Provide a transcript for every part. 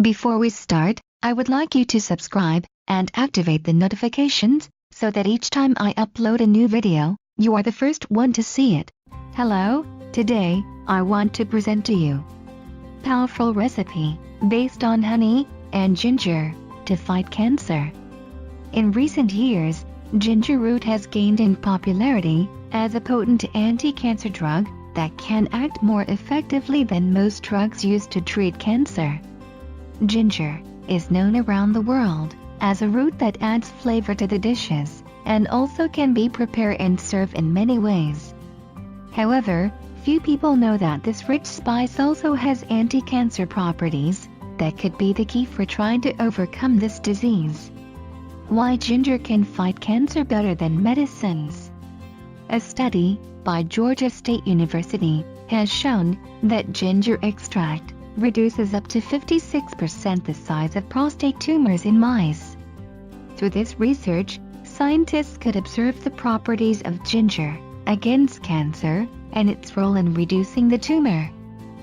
Before we start, I would like you to subscribe and activate the notifications so that each time I upload a new video, you are the first one to see it. Hello, today, I want to present to you powerful recipe based on honey and ginger to fight cancer. In recent years, ginger root has gained in popularity as a potent anti-cancer drug that can act more effectively than most drugs used to treat cancer. Ginger is known around the world as a root that adds flavor to the dishes and also can be prepared and served in many ways. However, few people know that this rich spice also has anti-cancer properties that could be the key for trying to overcome this disease. Why ginger can fight cancer better than medicines? A study by Georgia State University has shown that ginger extract reduces up to 56% the size of prostate tumors in mice. Through this research, scientists could observe the properties of ginger against cancer and its role in reducing the tumor.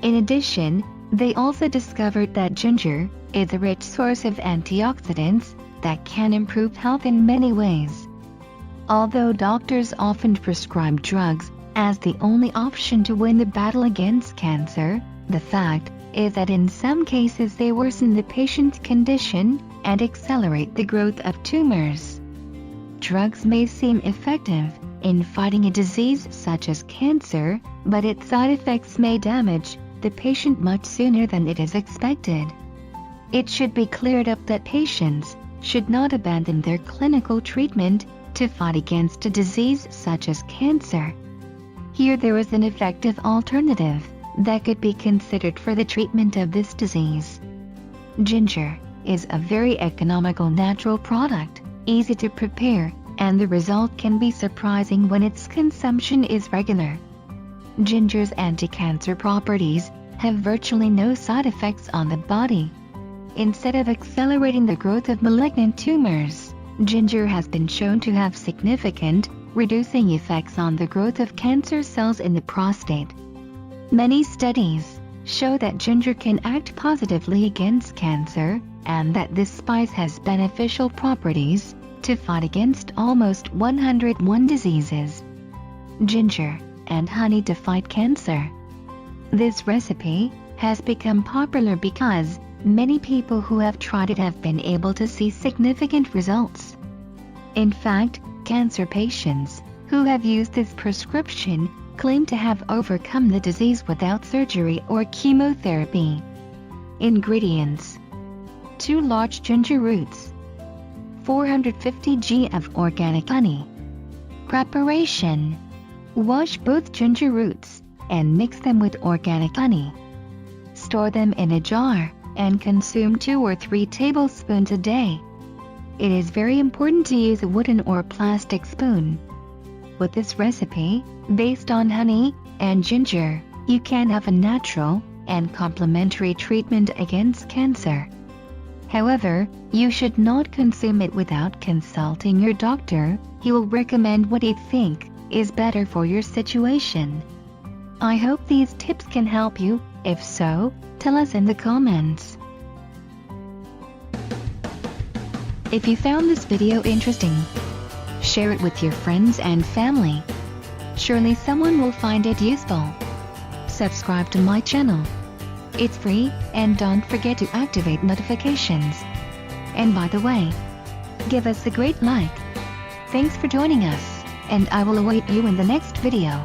In addition, they also discovered that ginger is a rich source of antioxidants that can improve health in many ways. Although doctors often prescribe drugs as the only option to win the battle against cancer, the fact is that in some cases they worsen the patient's condition and accelerate the growth of tumors. Drugs may seem effective in fighting a disease such as cancer, but its side effects may damage the patient much sooner than it is expected. It should be cleared up that patients should not abandon their clinical treatment to fight against a disease such as cancer. Here there is an effective alternative that could be considered for the treatment of this disease. Ginger is a very economical natural product, easy to prepare, and the result can be surprising when its consumption is regular. Ginger's anti-cancer properties have virtually no side effects on the body. Instead of accelerating the growth of malignant tumors, ginger has been shown to have significant reducing effects on the growth of cancer cells in the prostate. Many studies show that ginger can act positively against cancer and that this spice has beneficial properties to fight against almost 101 diseases. Ginger and honey to fight cancer. This recipe has become popular because many people who have tried it have been able to see significant results. In fact, cancer patients who have used this prescription claim to have overcome the disease without surgery or chemotherapy. Ingredients: 2 large ginger roots, 450 g of organic honey. Preparation: wash both ginger roots and mix them with organic honey. Store them in a jar and consume 2 or 3 tablespoons a day. It is very important to use a wooden or plastic spoon. With this recipe, based on honey and ginger, you can have a natural and complementary treatment against cancer. However, you should not consume it without consulting your doctor. He will recommend what he thinks is better for your situation. I hope these tips can help you. If so, tell us in the comments. If you found this video interesting, share it with your friends and family. Surely someone will find it useful. Subscribe to my channel. It's free, and don't forget to activate notifications. And by the way, give us a great like. Thanks for joining us, and I will await you in the next video.